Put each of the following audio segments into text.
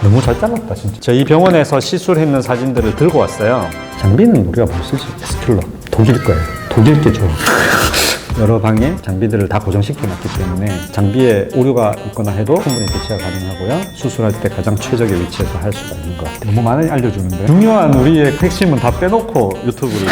너무 잘 잘랐다 진짜. 저희 병원에서 시술했는 사진들을 들고 왔어요. 장비는 우리가 뭘 쓰지? 에스큘러 독일 거예요. 독일 게 좋아. 여러 방에 장비들을 다 고정시켜 놨기 때문에 장비에 오류가 있거나 해도 충분히 대체가 가능하고요. 수술할 때 가장 최적의 위치에서 할 수가 있는 것 같아요. 너무 많이 알려주는데 중요한 우리의 핵심은 다 빼놓고 유튜브를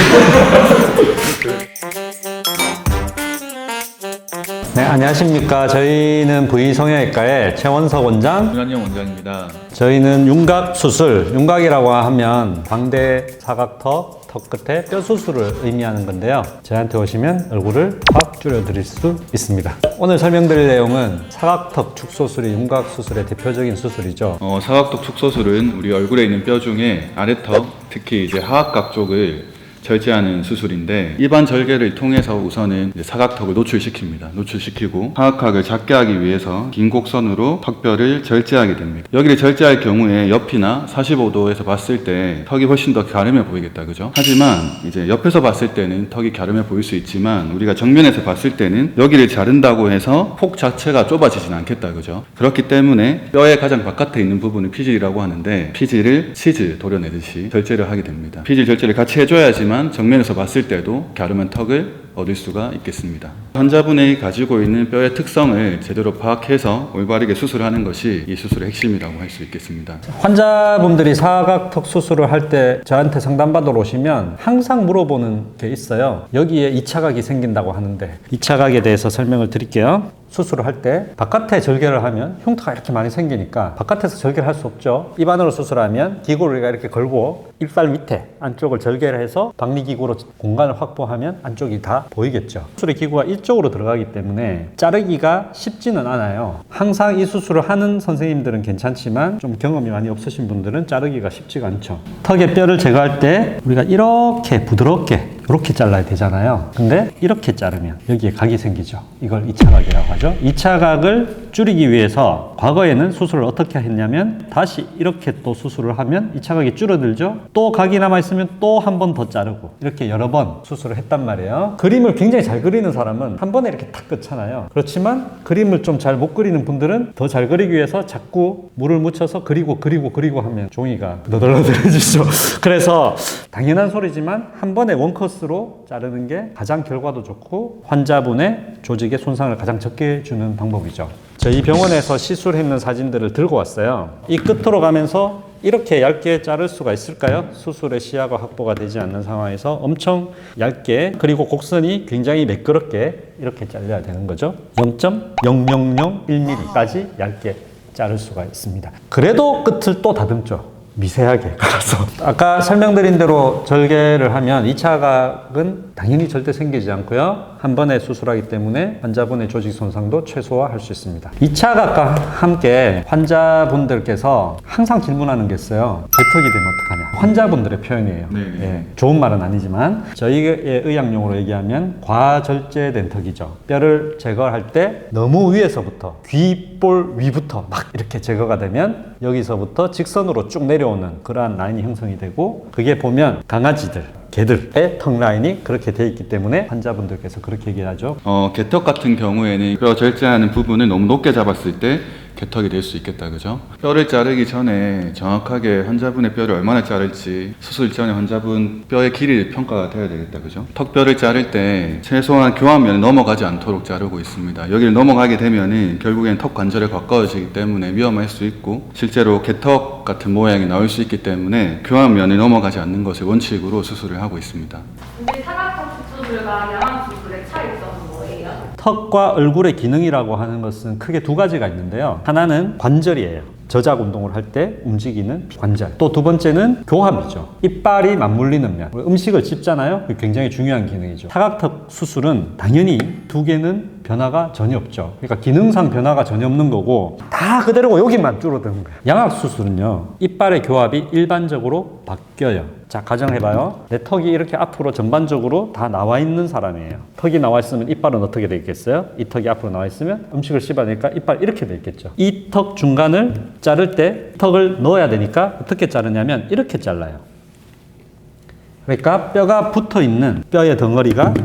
네, 안녕하십니까. 저희는 부위성형외과의 최원석 원장, 윤한영 원장입니다. 저희는 윤곽 수술, 윤곽이라고 하면 광대, 사각턱, 턱 끝에 뼈 수술을 의미하는 건데요. 저한테 오시면 얼굴을 확 줄여드릴 수 있습니다. 오늘 설명드릴 내용은 사각턱 축소술이 윤곽 수술의 대표적인 수술이죠. 사각턱 축소술은 우리 얼굴에 있는 뼈 중에 아래턱, 특히 이제 하악각 쪽을 절제하는 수술인데, 일반 절개를 통해서 우선은 사각턱을 노출시키고 하악각을 작게 하기 위해서 긴 곡선으로 턱뼈를 절제하게 됩니다. 여기를 절제할 경우에 옆이나 45도에서 봤을 때 턱이 훨씬 더 갸름해 보이겠다, 그죠? 하지만 이제 옆에서 봤을 때는 턱이 갸름해 보일 수 있지만 우리가 정면에서 봤을 때는 여기를 자른다고 해서 폭 자체가 좁아지진 않겠다, 그죠? 그렇기 때문에 뼈의 가장 바깥에 있는 부분을 피질이라고 하는데, 피질을 치즈 도려내듯이 절제를 하게 됩니다. 피질 절제를 같이 해줘야지만 정면에서 봤을 때도 갸름한 턱을 얻을 수가 있겠습니다. 환자분이 가지고 있는 뼈의 특성을 제대로 파악해서 올바르게 수술하는 것이 이 수술의 핵심이라고 할 수 있겠습니다. 환자분들이 사각턱 수술을 할 때 저한테 상담받으러 오시면 항상 물어보는 게 있어요. 여기에 2차 각이 생긴다고 하는데 2차 각에 대해서 설명을 드릴게요. 수술을 할 때 바깥에 절개를 하면 흉터가 이렇게 많이 생기니까 바깥에서 절개를 할 수 없죠. 입안으로 수술하면 기구를 우리가 이렇게 걸고 입살 밑에 안쪽을 절개를 해서 박리기구로 공간을 확보하면 안쪽이 다 보이겠죠. 수술의 기구가 이쪽으로 들어가기 때문에 자르기가 쉽지는 않아요. 항상 이 수술을 하는 선생님들은 괜찮지만 좀 경험이 많이 없으신 분들은 자르기가 쉽지가 않죠. 턱의 뼈를 제거할 때 우리가 이렇게 부드럽게 이렇게 잘라야 되잖아요. 근데 이렇게 자르면 여기에 각이 생기죠. 이걸 2차 각이라고 하죠. 2차 각을 줄이기 위해서 과거에는 수술을 어떻게 했냐면 다시 이렇게 또 수술을 하면 2차 각이 줄어들죠. 또 각이 남아있으면 또 한 번 더 자르고 이렇게 여러 번 수술을 했단 말이에요. 그림을 굉장히 잘 그리는 사람은 한 번에 이렇게 탁 끝잖아요. 그렇지만 그림을 좀 잘 못 그리는 분들은 더 잘 그리기 위해서 자꾸 물을 묻혀서 그리고 하면 종이가 너덜너덜해지죠. 그래서 당연한 소리지만 한 번에 원커스로 자르는 게 가장 결과도 좋고 환자분의 조직에 손상을 가장 적게 주는 방법이죠. 저희 병원에서 시술했는 사진들을 들고 왔어요. 이 끝으로 가면서 이렇게 얇게 자를 수가 있을까요? 수술의 시야가 확보가 되지 않는 상황에서 엄청 얇게, 그리고 곡선이 굉장히 매끄럽게 이렇게 잘려야 되는 거죠. 0.0001mm까지 얇게 자를 수가 있습니다. 그래도 끝을 또 다듬죠. 미세하게 갈아서. 아까 설명드린 대로 절개를 하면 2차 각은 당연히 절대 생기지 않고요. 한 번에 수술하기 때문에 환자분의 조직 손상도 최소화할 수 있습니다. 2차 각과 함께 환자분들께서 항상 질문하는 게 있어요. 개턱이 되면 어떡하냐. 환자분들의 표현이에요. 예, 좋은 말은 아니지만 저희의 의학용어로 얘기하면 과절제된 턱이죠. 뼈를 제거할 때 너무 위에서부터 귀볼 위부터 막 이렇게 제거가 되면 여기서부터 직선으로 쭉 내려오는 그러한 라인이 형성이 되고, 그게 보면 강아지들, 개들의 턱 라인이 그렇게 돼 있기 때문에 환자분들께서 그렇게 얘기하죠. 개턱 같은 경우에는 뼈 절제하는 부분을 너무 높게 잡았을 때 개턱이 될 수 있겠다, 그죠? 뼈를 자르기 전에 정확하게 환자분의 뼈를 얼마나 자를지 수술 전에 환자분 뼈의 길이 평가가 돼야 되겠다, 그죠? 턱뼈를 자를 때 최소한 교환면을 넘어가지 않도록 자르고 있습니다. 여기를 넘어가게 되면은 결국엔 턱 관절에 가까워지기 때문에 위험할 수 있고, 실제로 개턱 같은 모양이 나올 수 있기 때문에 교환면을 넘어가지 않는 것을 원칙으로 수술을 하고 있습니다. 근데 사각턱 수술과 양악 수술의 차이점은 뭐예요? 턱과 얼굴의 기능이라고 하는 것은 크게 두 가지가 있는데요. 하나는 관절이에요. 저작 운동을 할 때 움직이는 관절. 또 두 번째는 교합이죠. 이빨이 맞물리는 면. 음식을 씹잖아요. 그게 굉장히 중요한 기능이죠. 사각턱 수술은 당연히 두 개는 변화가 전혀 없죠. 그러니까 기능상 변화가 전혀 없는 거고 다 그대로고 여기만 줄어드는 거예요. 양악 수술은요, 이빨의 교합이 일반적으로 바뀌어요. 자, 가정해봐요. 내 턱이 이렇게 앞으로 전반적으로 다 나와 있는 사람이에요. 턱이 나와 있으면 이빨은 어떻게 돼 있겠어요? 이 턱이 앞으로 나와 있으면 음식을 씹어내니까 이빨 이렇게 돼 있겠죠. 이 턱 중간을 자를 때 턱을 넣어야 되니까 어떻게 자르냐면 이렇게 잘라요. 그러니까 뼈가 붙어 있는 뼈의 덩어리가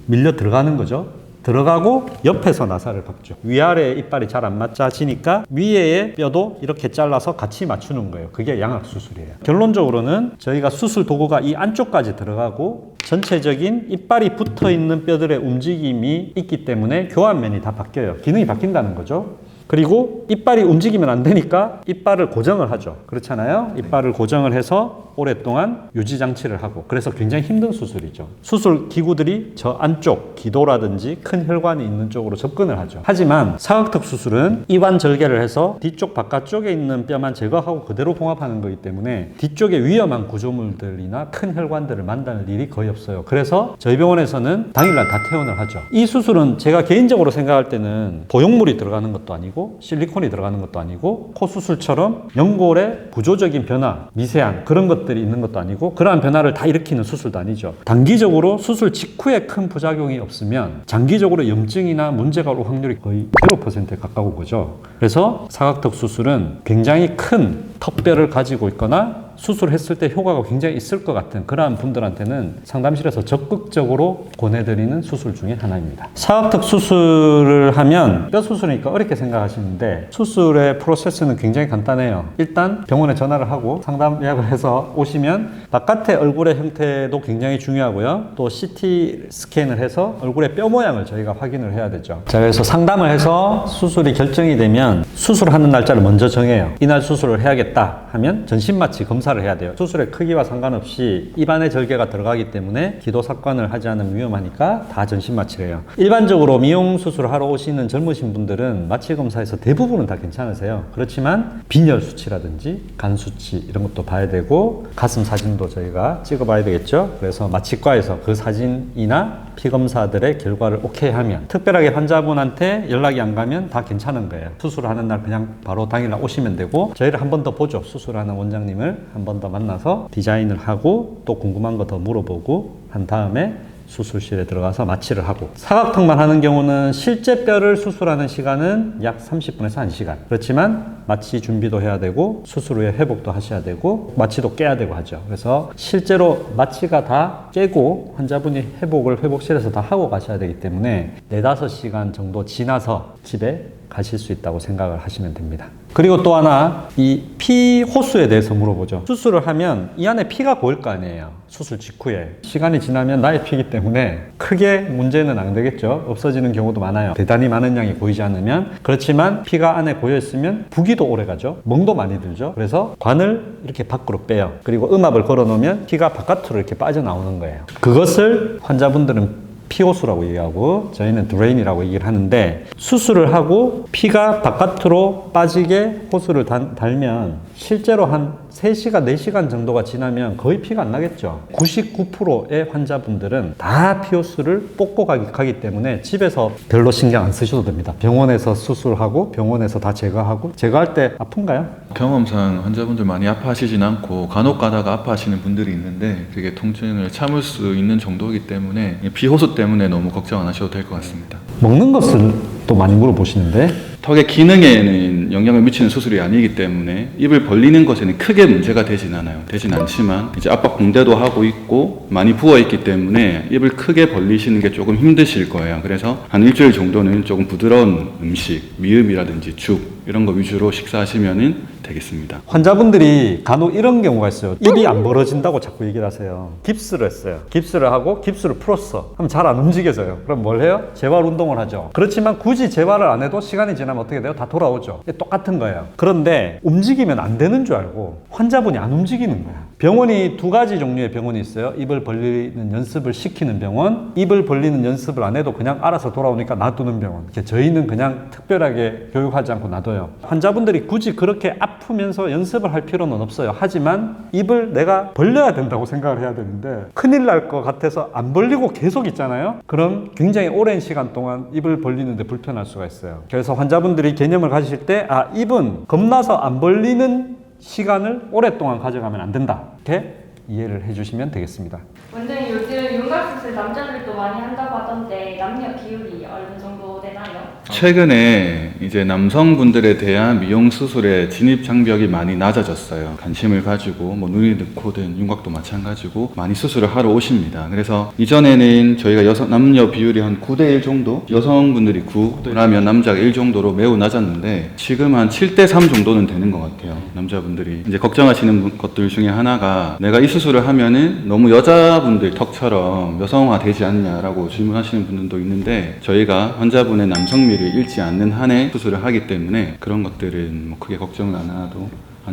밀려 들어가는 거죠. 들어가고 옆에서 나사를 박죠. 위아래 이빨이 잘 안 맞아지니까 위에의 뼈도 이렇게 잘라서 같이 맞추는 거예요. 그게 양악 수술이에요. 결론적으로는 저희가 수술 도구가 이 안쪽까지 들어가고 전체적인 이빨이 붙어 있는 뼈들의 움직임이 있기 때문에 교환면이 다 바뀌어요. 기능이 바뀐다는 거죠. 그리고 이빨이 움직이면 안 되니까 이빨을 고정을 하죠. 그렇잖아요. 이빨을 고정을 해서 오랫동안 유지 장치를 하고, 그래서 굉장히 힘든 수술이죠. 수술 기구들이 저 안쪽 기도라든지 큰 혈관이 있는 쪽으로 접근을 하죠. 하지만 사각턱 수술은 이완 절개를 해서 뒤쪽 바깥쪽에 있는 뼈만 제거하고 그대로 봉합하는 거기 때문에 뒤쪽에 위험한 구조물들이나 큰 혈관들을 만날 일이 거의 없어요. 그래서 저희 병원에서는 당일날 다 퇴원을 하죠. 이 수술은 제가 개인적으로 생각할 때는 보형물이 들어가는 것도 아니고 실리콘이 들어가는 것도 아니고 코 수술처럼 연골의 구조적인 변화, 미세한 그런 것들이 있는 것도 아니고 그러한 변화를 다 일으키는 수술도 아니죠. 단기적으로 수술 직후에 큰 부작용이 없으면 장기적으로 염증이나 문제가 올 확률이 거의 0%에 가까운 거죠. 그래서 사각턱 수술은 굉장히 큰 턱뼈를 가지고 있거나 수술했을 때 효과가 굉장히 있을 것 같은 그러한 분들한테는 상담실에서 적극적으로 권해드리는 수술 중에 하나입니다. 사각턱 수술을 하면 뼈 수술이니까 어렵게 생각하시는데 수술의 프로세스는 굉장히 간단해요. 일단 병원에 전화를 하고 상담 예약을 해서 오시면 바깥의 얼굴의 형태도 굉장히 중요하고요. 또 CT 스캔을 해서 얼굴의 뼈 모양을 저희가 확인을 해야 되죠. 자, 그래서 상담을 해서 수술이 결정이 되면 수술하는 날짜를 먼저 정해요. 이날 수술을 해야겠다 하면 전신마취 검사를 해야 돼요. 수술의 크기와 상관없이 입안에 절개가 들어가기 때문에 기도 삭관을 하지 않으면 위험하니까 다 전신마취를 해요. 일반적으로 미용 수술을 하러 오시는 젊으신 분들은 마취 검사에서 대부분은 다 괜찮으세요. 그렇지만 빈혈 수치라든지 간 수치 이런 것도 봐야 되고 가슴 사진도 저희가 찍어봐야 되겠죠. 그래서 마취과에서 그 사진이나 피 검사들의 결과를 오케이 하면, 특별하게 환자분한테 연락이 안 가면 다 괜찮은 거예요. 수술하는 날 그냥 바로 당일날 오시면 되고, 저희를 한 번 더 보죠. 수술하는 원장님을 한 번 더 만나서 디자인을 하고 또 궁금한 거 더 물어보고 한 다음에 수술실에 들어가서 마취를 하고, 사각턱만 하는 경우는 실제 뼈를 수술하는 시간은 약 30분에서 1시간. 그렇지만 마취 준비도 해야 되고 수술 후에 회복도 하셔야 되고 마취도 깨야 되고 하죠. 그래서 실제로 마취가 다 깨고 환자분이 회복실에서 다 하고 가셔야 되기 때문에 4-5시간 정도 지나서 집에 가실 수 있다고 생각을 하시면 됩니다. 그리고 또 하나, 이 피 호수에 대해서 물어보죠. 수술을 하면 이 안에 피가 고일 거 아니에요. 수술 직후에. 시간이 지나면 나의 피이기 때문에 크게 문제는 안 되겠죠. 없어지는 경우도 많아요. 대단히 많은 양이 고이지 않으면. 그렇지만 피가 안에 고여 있으면 부기도 오래 가죠. 멍도 많이 들죠. 그래서 관을 이렇게 밖으로 빼요. 그리고 음압을 걸어 놓으면 피가 바깥으로 이렇게 빠져나오는 거예요. 그것을 환자분들은 피호수라고 얘기하고 저희는 드레인이라고 얘기를 하는데, 수술을 하고 피가 바깥으로 빠지게 호수를 달면 실제로 한 3시간, 4시간 정도가 지나면 거의 피가 안 나겠죠. 99%의 환자분들은 다 피호수를 뽑고 가기 때문에 집에서 별로 신경 안 쓰셔도 됩니다. 병원에서 수술하고 병원에서 다 제거하고. 제거할 때 아픈가요? 경험상 환자분들 많이 아파하시진 않고 간혹 가다가 아파하시는 분들이 있는데 그게 통증을 참을 수 있는 정도이기 때문에 피호수 때문에 너무 걱정 안 하셔도 될 것 같습니다. 먹는 것을 또 많이 물어보시는데, 턱의 기능에는 영향을 미치는 수술이 아니기 때문에 입을 벌리는 것에는 크게 문제가 되진 않아요. 되진 않지만 이제 압박 붕대도 하고 있고 많이 부어 있기 때문에 입을 크게 벌리시는 게 조금 힘드실 거예요. 그래서 한 일주일 정도는 조금 부드러운 음식, 미음이라든지 죽 이런 거 위주로 식사하시면 되겠습니다. 환자분들이 간혹 이런 경우가 있어요. 입이 안 벌어진다고 자꾸 얘기를 하세요. 깁스를 했어요. 깁스를 하고 깁스를 풀었어. 그럼 잘 안 움직여져요. 그럼 뭘 해요? 재활 운동을 하죠. 그렇지만 굳이 재활을 안 해도 시간이 지나면 어떻게 돼요? 다 돌아오죠. 똑같은 거예요. 그런데 움직이면 안 되는 줄 알고 환자분이 안 움직이는 거야. 병원이 2가지 종류의 병원이 있어요. 입을 벌리는 연습을 시키는 병원, 입을 벌리는 연습을 안 해도 그냥 알아서 돌아오니까 놔두는 병원. 저희는 그냥 특별하게 교육하지 않고 놔둬요. 환자분들이 굳이 그렇게 아프면서 연습을 할 필요는 없어요. 하지만 입을 내가 벌려야 된다고 생각을 해야 되는데 큰일 날 것 같아서 안 벌리고 계속 있잖아요. 그럼 굉장히 오랜 시간 동안 입을 벌리는데 불편할 수가 있어요. 그래서 환자분들이 개념을 가지실 때, 입은 겁나서 안 벌리는 시간을 오랫동안 가져가면 안 된다. 이렇게 이해를 해주시면 되겠습니다. 원장님, 요즘 윤곽수술 남자들도 많이 한다고 하던데 남녀 비율이 어느 정도 되나요? 최근에 이제 남성분들에 대한 미용 수술의 진입 장벽이 많이 낮아졌어요. 관심을 가지고 뭐 눈이든 코든 윤곽도 마찬가지고 많이 수술을 하러 오십니다. 그래서 이전에는 저희가 남녀 비율이 한 9대1 정도, 여성분들이 9라면 남자가 1 정도로 매우 낮았는데 지금 한 7대3 정도는 되는 것 같아요. 남자분들이 이제 걱정하시는 것들 중에 하나가 내가 이 수술을 하면은 너무 여자분들 턱처럼 여성화 되지 않냐라고 질문하시는 분들도 있는데, 저희가 환자분의 남성미를 잃지 않는 한에 수술을 하기 때문에 그런 것들은 뭐 크게 걱정을 안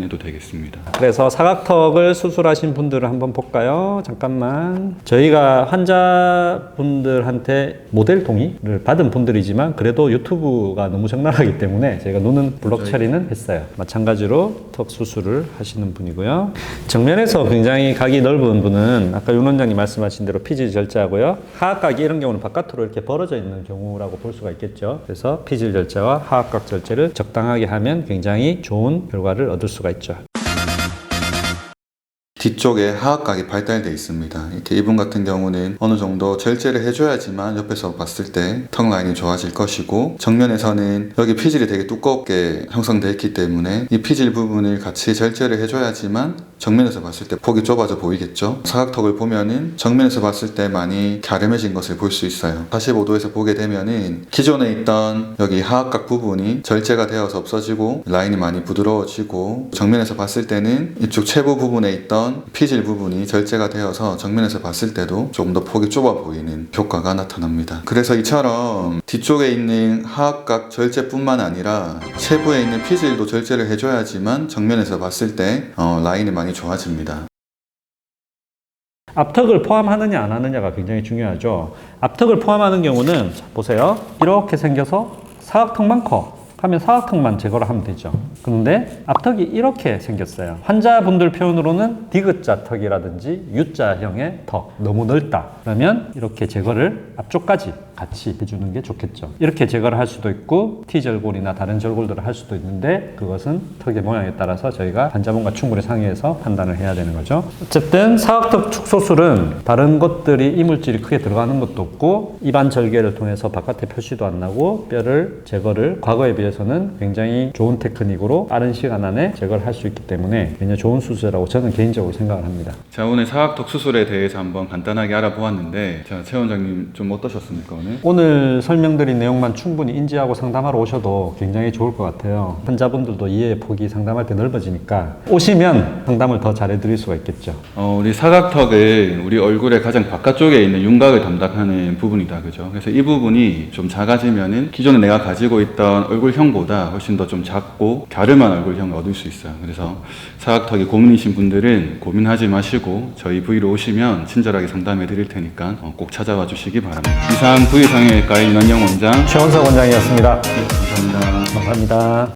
해도 되겠습니다. 그래서 사각턱을 수술하신 분들을 한번 볼까요? 잠깐만. 저희가 환자분들한테 모델 동의를 받은 분들이지만 그래도 유튜브가 너무 적나라하기 때문에 저희가 눈은 블록 처리는 했어요. 마찬가지로 턱 수술을 하시는 분이고요. 정면에서 굉장히 각이 넓은 분은 아까 윤 원장님 말씀하신 대로 피질 절제하고요. 하악각이 이런 경우는 바깥으로 이렇게 벌어져 있는 경우라고 볼 수가 있겠죠. 그래서 피질 절제와 하악각 절제를 적당하게 하면 굉장히 좋은 결과를 얻을 수가 있죠. 뒤쪽에 하악각이 발달되어 있습니다. 이렇게 이분 같은 경우는 어느 정도 절제를 해줘야지만 옆에서 봤을 때 턱 라인이 좋아질 것이고, 정면에서는 여기 피질이 되게 두껍게 형성되어 있기 때문에 이 피질 부분을 같이 절제를 해줘야지만 정면에서 봤을 때 폭이 좁아져 보이겠죠. 사각턱을 보면은 정면에서 봤을 때 많이 갸름해진 것을 볼 수 있어요. 45도에서 보게 되면은 기존에 있던 여기 하악각 부분이 절제가 되어서 없어지고 라인이 많이 부드러워지고, 정면에서 봤을 때는 이쪽 체부 부분에 있던 피질 부분이 절제가 되어서 정면에서 봤을 때도 조금 더 폭이 좁아 보이는 효과가 나타납니다. 그래서 이처럼 뒤쪽에 있는 하악각 절제뿐만 아니라 체부에 있는 피질도 절제를 해줘야지만 정면에서 봤을 때 라인이 많이 좋아집니다. 앞턱을 포함하느냐 안 하느냐가 굉장히 중요하죠. 앞턱을 포함하는 경우는 보세요. 이렇게 생겨서 사각턱만 커. 하면 사각턱만 제거를 하면 되죠. 그런데 앞턱이 이렇게 생겼어요. 환자분들 표현으로는 디귿자 턱이라든지 U자형의 턱, 너무 넓다. 그러면 이렇게 제거를 앞쪽까지 같이 해주는 게 좋겠죠. 이렇게 제거를 할 수도 있고 T절골이나 다른 절골들을 할 수도 있는데, 그것은 턱의 모양에 따라서 저희가 환자분과 충분히 상의해서 판단을 해야 되는 거죠. 어쨌든 사각턱 축소술은 다른 것들이 이물질이 크게 들어가는 것도 없고 입안 절개를 통해서 바깥에 표시도 안 나고 뼈를 제거를 과거에 비해서는 굉장히 좋은 테크닉으로 빠른 시간 안에 제거를 할 수 있기 때문에 굉장히 좋은 수술이라고 저는 개인적으로 생각을 합니다. 자, 오늘 사각턱 수술에 대해서 한번 간단하게 알아보았는데, 자, 최 원장님 좀 어떠셨습니까 오늘? 오늘 설명드린 내용만 충분히 인지하고 상담하러 오셔도 굉장히 좋을 것 같아요. 환자분들도 이해의 폭이 상담할 때 넓어지니까 오시면 상담을 더 잘해드릴 수가 있겠죠. 우리 사각턱은 우리 얼굴의 가장 바깥쪽에 있는 윤곽을 담당하는 부분이다, 그죠? 그래서 이 부분이 좀 작아지면은 기존에 내가 가지고 있던 얼굴형보다 훨씬 더 좀 작고 갸름한 얼굴형을 얻을 수 있어요. 그래서 사각턱이 고민이신 분들은 고민하지 마시고 저희 부위로 오시면 친절하게 상담해 드릴 테니까 꼭 찾아와 주시기 바랍니다. 이상 부위성형외과의 윤원영 원장, 최원석 원장이었습니다. 감사합니다. 감사합니다.